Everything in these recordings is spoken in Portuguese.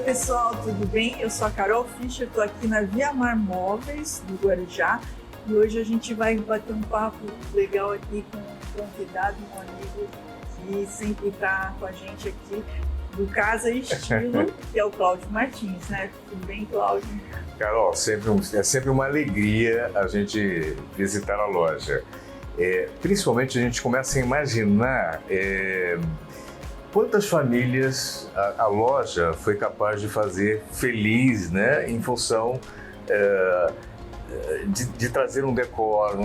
pessoal, tudo bem? Eu sou a Carol Fischer, estou aqui na Via Mar Móveis, do Guarujá, e hoje a gente vai bater um papo legal aqui com um convidado, um amigo que sempre está com a gente aqui do Casa Estilo, que é o Cláudio Martins, né? Tudo bem, Cláudio? Carol, é sempre uma alegria a gente visitar a loja. Principalmente a gente começa a imaginar quantas famílias a loja foi capaz de fazer feliz, né, em função de trazer um decor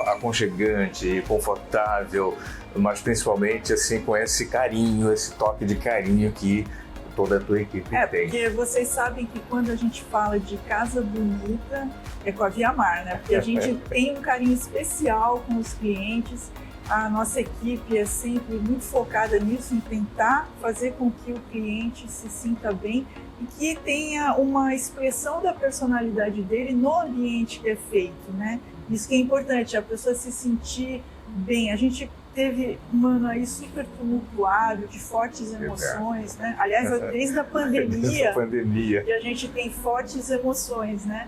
aconchegante, confortável, mas principalmente assim com esse carinho, esse toque de carinho que toda a tua equipe tem. Porque vocês sabem que quando a gente fala de casa bonita, é com a Via Mar, né? Porque a gente tem um carinho especial com os clientes. A nossa equipe é sempre muito focada nisso, em tentar fazer com que o cliente se sinta bem e que tenha uma expressão da personalidade dele no ambiente que é feito, né? Isso que é importante, a pessoa se sentir bem. A gente teve um ano aí super tumultuado, de fortes emoções, né? Aliás, desde a pandemia, e a gente tem fortes emoções, né?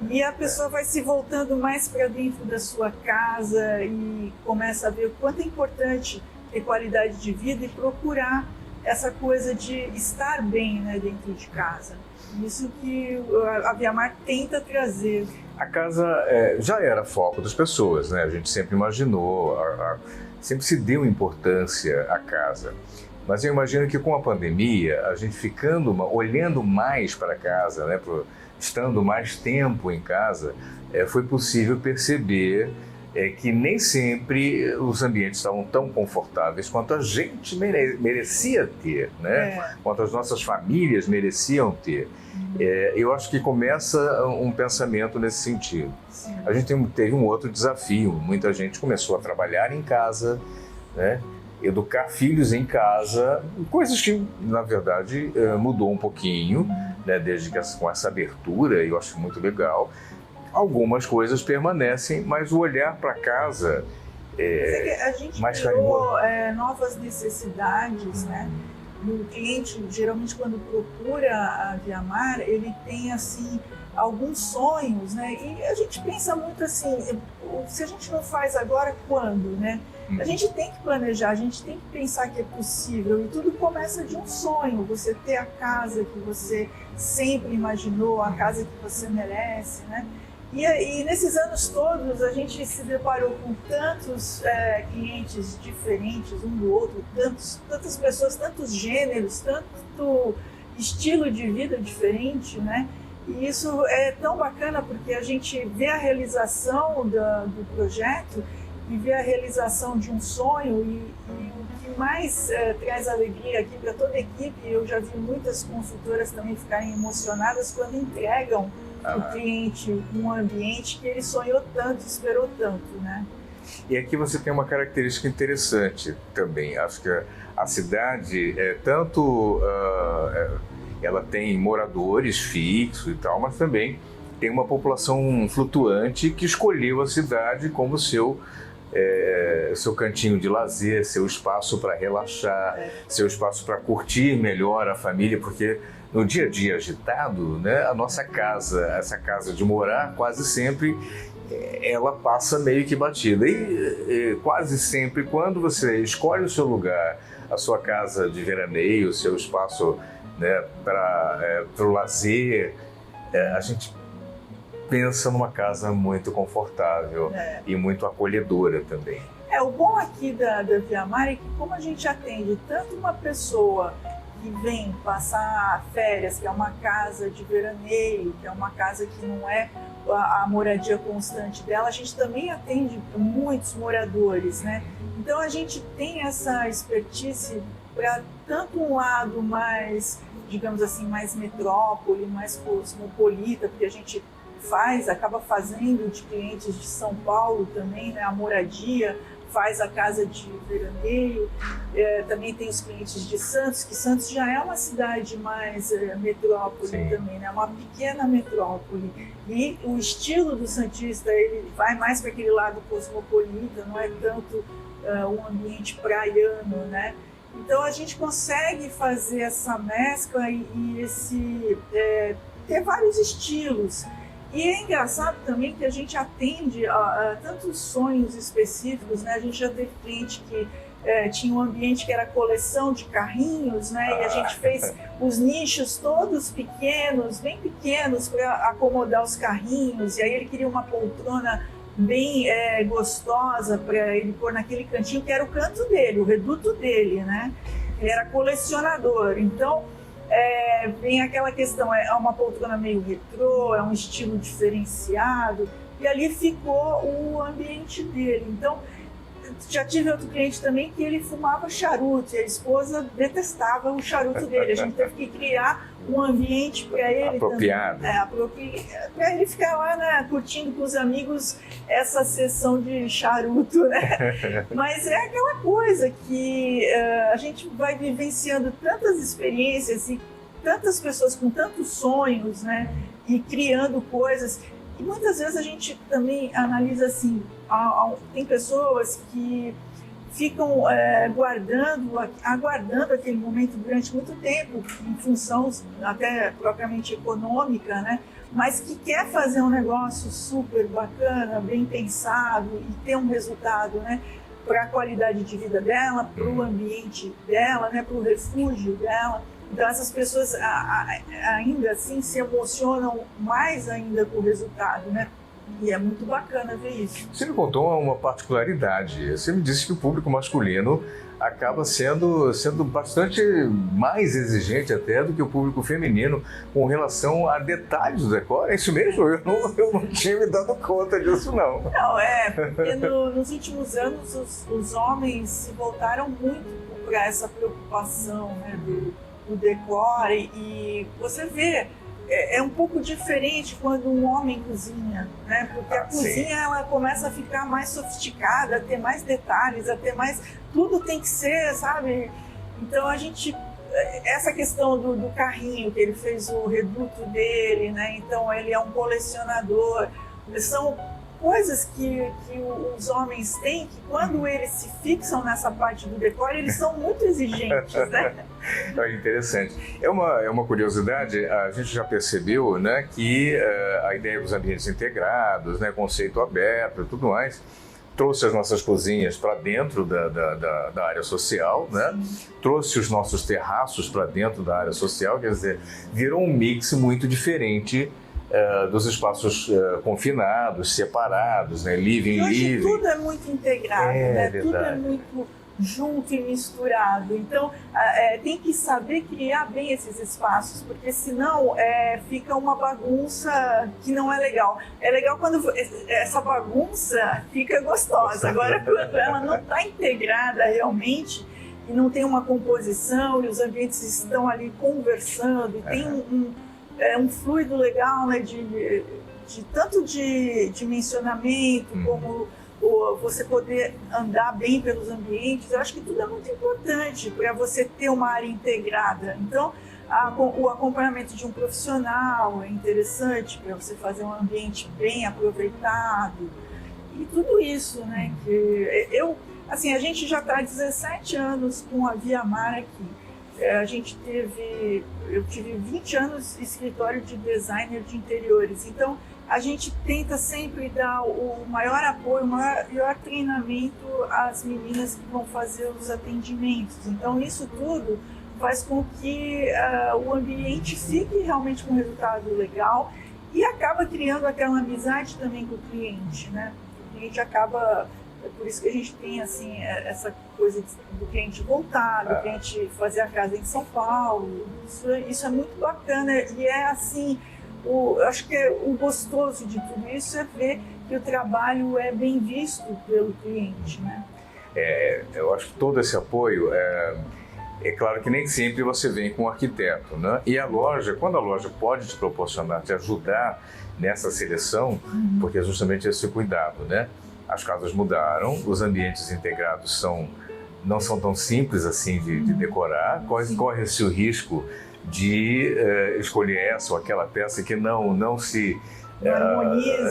E a pessoa vai se voltando mais para dentro da sua casa e começa a ver o quanto é importante ter qualidade de vida e procurar essa coisa de estar bem, né, dentro de casa. Isso que a Via Mar tenta trazer. A casa já era foco das pessoas, né? A gente sempre imaginou, sempre se deu importância à casa. Mas eu imagino que com a pandemia, a gente olhando mais para casa, né, estando mais tempo em casa, foi possível perceber que nem sempre os ambientes estavam tão confortáveis quanto a gente merecia ter, né? Quanto as nossas famílias mereciam ter. Eu acho que começa um pensamento nesse sentido. Sim. A gente teve um outro desafio. Muita gente começou a trabalhar em casa, né? Educar filhos em casa, coisas que, na verdade, mudou um pouquinho, né? Desde que com essa abertura, eu acho muito legal. Algumas coisas permanecem, mas o olhar para casa a gente mais criou carinhoso. novas necessidades, né? O cliente, geralmente, quando procura a Via Mar, ele tem, assim, alguns sonhos, né? E a gente pensa muito assim, se a gente não faz agora, quando, né? A gente tem que planejar, a gente tem que pensar que é possível, e tudo começa de um sonho, você ter a casa que você sempre imaginou, a casa que você merece, né? E nesses anos todos a gente se deparou com tantos clientes diferentes um do outro, tantas pessoas, tantos gêneros, tanto estilo de vida diferente, né? E isso é tão bacana porque a gente vê a realização do projeto e vê a realização de um sonho e o que mais traz alegria aqui para toda a equipe. Eu já vi muitas consultoras também ficarem emocionadas quando entregam o cliente um ambiente que ele sonhou tanto, esperou tanto, né? E aqui você tem uma característica interessante também. Acho que a cidade ela tem moradores fixos e tal, mas também tem uma população flutuante que escolheu a cidade como seu cantinho de lazer, seu espaço para relaxar, seu espaço para curtir melhor a família, porque no dia a dia agitado, né, a nossa casa, essa casa de morar, quase sempre ela passa meio que batida. E quase sempre, quando você escolhe o seu lugar, a sua casa de veraneio, o seu espaço, né, para o lazer, a gente pensa numa casa muito confortável e muito acolhedora também. O bom aqui da Via Mar é que, como a gente atende tanto uma pessoa que vem passar férias, que é uma casa de veraneio, que é uma casa que não é a moradia constante dela, a gente também atende muitos moradores, né? Então a gente tem essa expertise para tanto um lado mais, digamos assim, mais metrópole, mais cosmopolita, porque a gente acaba fazendo de clientes de São Paulo também, né, a moradia, faz a casa de veraneio, também tem os clientes de Santos, que Santos já é uma cidade mais metrópole. Sim. Também, né? Uma pequena metrópole. E o estilo do santista, ele vai mais para aquele lado cosmopolita, não é tanto um ambiente praiano, né? Então a gente consegue fazer essa mescla e ter vários estilos. E é engraçado também que a gente atende a tantos sonhos específicos, né? A gente já teve cliente que tinha um ambiente que era coleção de carrinhos, né? E a gente fez os nichos todos pequenos, bem pequenos, para acomodar os carrinhos. E aí ele queria uma poltrona bem gostosa para ele pôr naquele cantinho, que era o canto dele, o reduto dele, né? Ele era colecionador. Então, vem aquela questão, é uma poltrona meio retrô, é um estilo diferenciado, e ali ficou o ambiente dele. Então, já tive outro cliente também que ele fumava charuto, e a esposa detestava o charuto dele. A gente teve que criar um ambiente para ele apropriado, para ele ficar lá, né, curtindo com os amigos essa sessão de charuto, né? Mas é aquela coisa que a gente vai vivenciando tantas experiências e tantas pessoas com tantos sonhos, né, e criando coisas. E muitas vezes a gente também analisa assim, tem pessoas que ficam aguardando aquele momento durante muito tempo, em função até propriamente econômica, né? Mas que quer fazer um negócio super bacana, bem pensado e ter um resultado, né? Para a qualidade de vida dela, para o ambiente dela, né? Para o refúgio dela. Então essas pessoas ainda assim se emocionam mais ainda com o resultado, né? E é muito bacana ver isso. Você me contou uma particularidade. Você me disse que o público masculino acaba sendo bastante mais exigente até do que o público feminino com relação a detalhes do decor. É isso mesmo? Eu não tinha me dado conta disso, não. Não, porque nos últimos anos os homens se voltaram muito para essa preocupação, né, do decor, e você vê, é um pouco diferente quando um homem cozinha, né? Porque a cozinha ela começa a ficar mais sofisticada, a ter mais detalhes, a ter mais... Tudo tem que ser, sabe? Então a gente... Essa questão do carrinho, que ele fez o reduto dele, né? Então ele é um colecionador. São coisas que os homens têm, que quando eles se fixam nessa parte do decor, eles são muito exigentes, né? É interessante. É uma curiosidade, a gente já percebeu, né, que a ideia dos ambientes integrados, né, conceito aberto e tudo mais, trouxe as nossas cozinhas para dentro da área social, né? Trouxe os nossos terraços para dentro da área social, quer dizer, virou um mix muito diferente dos espaços confinados, separados, né? Living. Hoje tudo é muito integrado, né? Verdade. Tudo é muito junto e misturado. Então, tem que saber criar bem esses espaços, porque senão fica uma bagunça que não é legal. É legal quando essa bagunça fica gostosa. Agora, quando ela não está integrada realmente, e não tem uma composição, e os ambientes estão ali conversando, e tem um fluido legal, né, tanto de dimensionamento, como você poder andar bem pelos ambientes. Eu acho que tudo é muito importante para você ter uma área integrada. Então, o acompanhamento de um profissional é interessante para você fazer um ambiente bem aproveitado. E tudo isso, né, que a gente já está há 17 anos com a Via Mar aqui. Eu tive 20 anos de escritório de designer de interiores, então a gente tenta sempre dar o maior apoio, o maior treinamento às meninas que vão fazer os atendimentos. Então isso tudo faz com que o ambiente fique realmente com um resultado legal e acaba criando aquela amizade também com o cliente, né? O cliente acaba... É por isso que a gente tem assim, essa coisa do cliente voltar, do cliente fazer a casa em São Paulo. Isso é muito bacana e é assim, acho que o gostoso de tudo isso é ver que o trabalho é bem visto pelo cliente, né? Eu acho que todo esse apoio, é claro que nem sempre você vem com um arquiteto, né? E quando a loja pode te proporcionar, te ajudar nessa seleção, porque é justamente esse cuidado, né? As casas mudaram, os ambientes integrados não são tão simples assim de decorar, corre-se o risco de escolher essa ou aquela peça que não se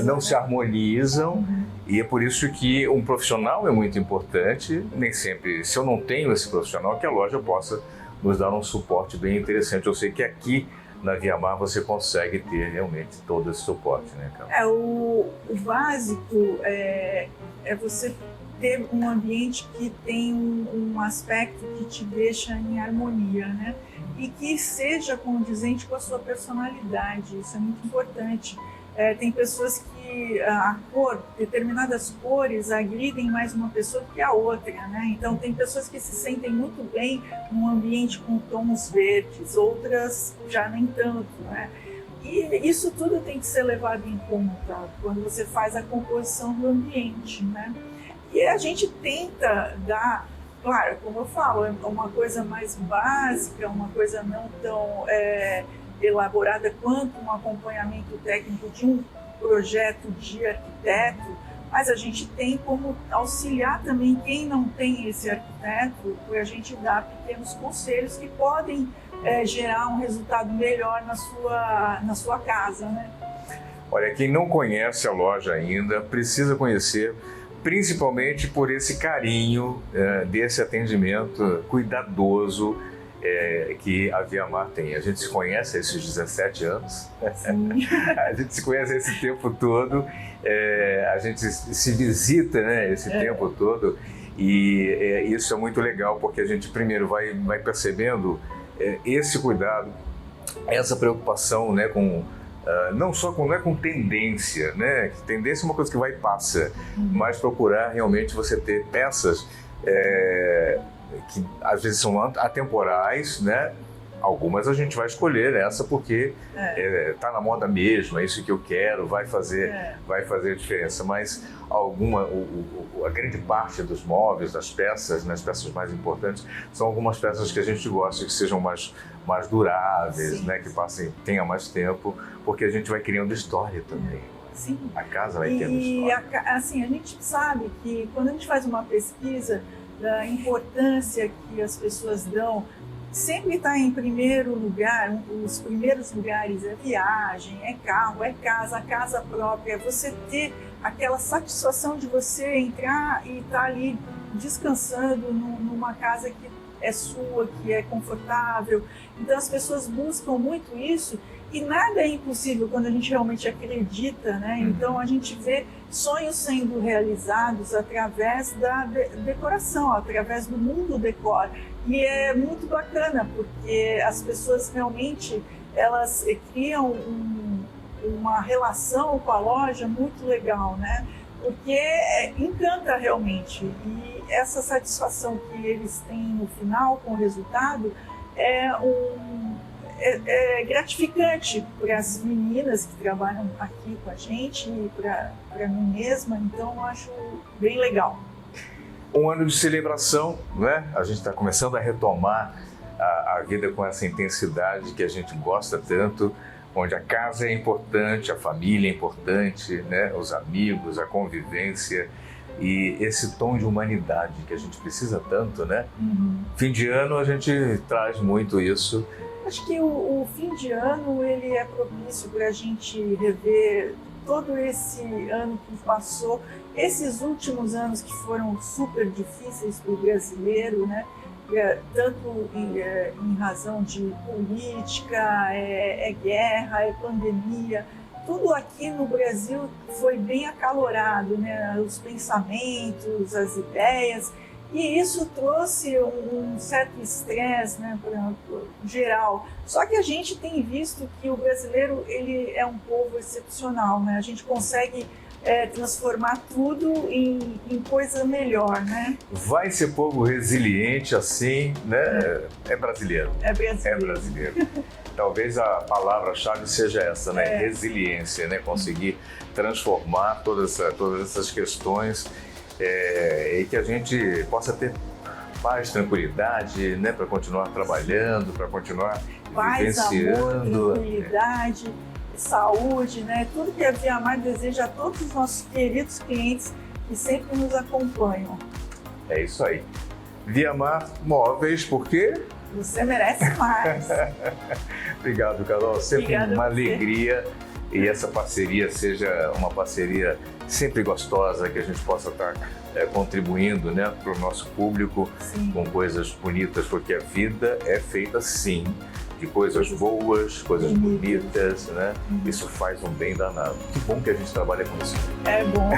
não se harmonizam. E é por isso que um profissional é muito importante. Nem sempre, se eu não tenho esse profissional, que a loja possa nos dar um suporte bem interessante. Eu sei que aqui na Viamar você consegue ter realmente todo esse suporte, né, Carla? O básico é você ter um ambiente que tem um aspecto que te deixa em harmonia, né? E que seja condizente com a sua personalidade. Isso é muito importante. Tem pessoas que determinadas cores agridem mais uma pessoa que a outra, né? Então tem pessoas que se sentem muito bem num ambiente com tons verdes, outras já nem tanto, né? E isso tudo tem que ser levado em conta quando você faz a composição do ambiente, né? E a gente tenta dar, claro, como eu falo, é uma coisa mais básica, uma coisa não tão elaborada quanto um acompanhamento técnico de um projeto de arquiteto, mas a gente tem como auxiliar também quem não tem esse arquiteto, para a gente dar pequenos conselhos que podem gerar um resultado melhor na sua casa, né? Olha, quem não conhece a loja ainda, precisa conhecer, principalmente por esse carinho desse atendimento cuidadoso que a Viamar tem. A gente se conhece há esses 17 anos, a gente se conhece esse tempo todo, a gente se visita, né, esse tempo todo, e isso é muito legal, porque a gente primeiro vai percebendo esse cuidado, essa preocupação, né, com não só não é com tendência, né? Tendência é uma coisa que vai e passa, mas procurar realmente você ter peças que às vezes são atemporais, né? Algumas a gente vai escolher essa porque tá na moda mesmo, é isso que eu quero, vai fazer a diferença. Mas a grande parte dos móveis, das peças, né, as peças mais importantes, são algumas peças que a gente gosta que sejam mais duráveis, né, que tenha mais tempo, porque a gente vai criando história também. Sim. A casa vai tendo história. Assim, a gente sabe que quando a gente faz uma pesquisa da importância que as pessoas dão, sempre está em primeiro lugar, os primeiros lugares é viagem, é carro, é casa, a casa própria, é você ter aquela satisfação de você entrar e estar ali descansando numa casa que é sua, que é confortável. Então as pessoas buscam muito isso e nada é impossível quando a gente realmente acredita, né? Então a gente vê sonhos sendo realizados através da decoração, através do mundo decor. E é muito bacana, porque as pessoas realmente elas criam uma relação com a loja muito legal, né? Porque encanta realmente. E essa satisfação que eles têm no final com o resultado é gratificante para as meninas que trabalham aqui com a gente e para mim mesma. Então eu acho bem legal. Um ano de celebração, né? A gente está começando a retomar a vida com essa intensidade que a gente gosta tanto, onde a casa é importante, a família é importante, né? Os amigos, a convivência e esse tom de humanidade que a gente precisa tanto, né? Fim de ano a gente traz muito isso. Acho que o fim de ano ele é propício para a gente rever todo esse ano que passou, esses últimos anos que foram super difíceis para o brasileiro, né? Tanto em razão de política, guerra, pandemia, tudo aqui no Brasil foi bem acalorado, né? Os pensamentos, as ideias, e isso trouxe um certo estresse, né, para geral. Só que a gente tem visto que o brasileiro ele é um povo excepcional, né? A gente consegue transformar tudo em coisa melhor, né? Vai ser povo resiliente assim, né? É brasileiro. É brasileiro. É brasileiro. Talvez a palavra-chave seja essa, né? Resiliência, né? Conseguir transformar todas essas questões e que a gente possa ter paz, tranquilidade, né? Para continuar trabalhando, para continuar vivenciando. Paz, amor, tranquilidade, saúde, né? Tudo que a Viamar deseja a todos os nossos queridos clientes que sempre nos acompanham. É isso aí. Viamar Móveis, porque você merece mais. Obrigado, Carol. Sempre uma alegria e essa parceria seja uma parceria sempre gostosa, que a gente possa estar contribuindo, né, para o nosso público. Sim. Com coisas bonitas, porque a vida é feita sim de coisas boas, coisas bonitas, né? Isso faz um bem danado. Que bom que a gente trabalha com isso. É bom.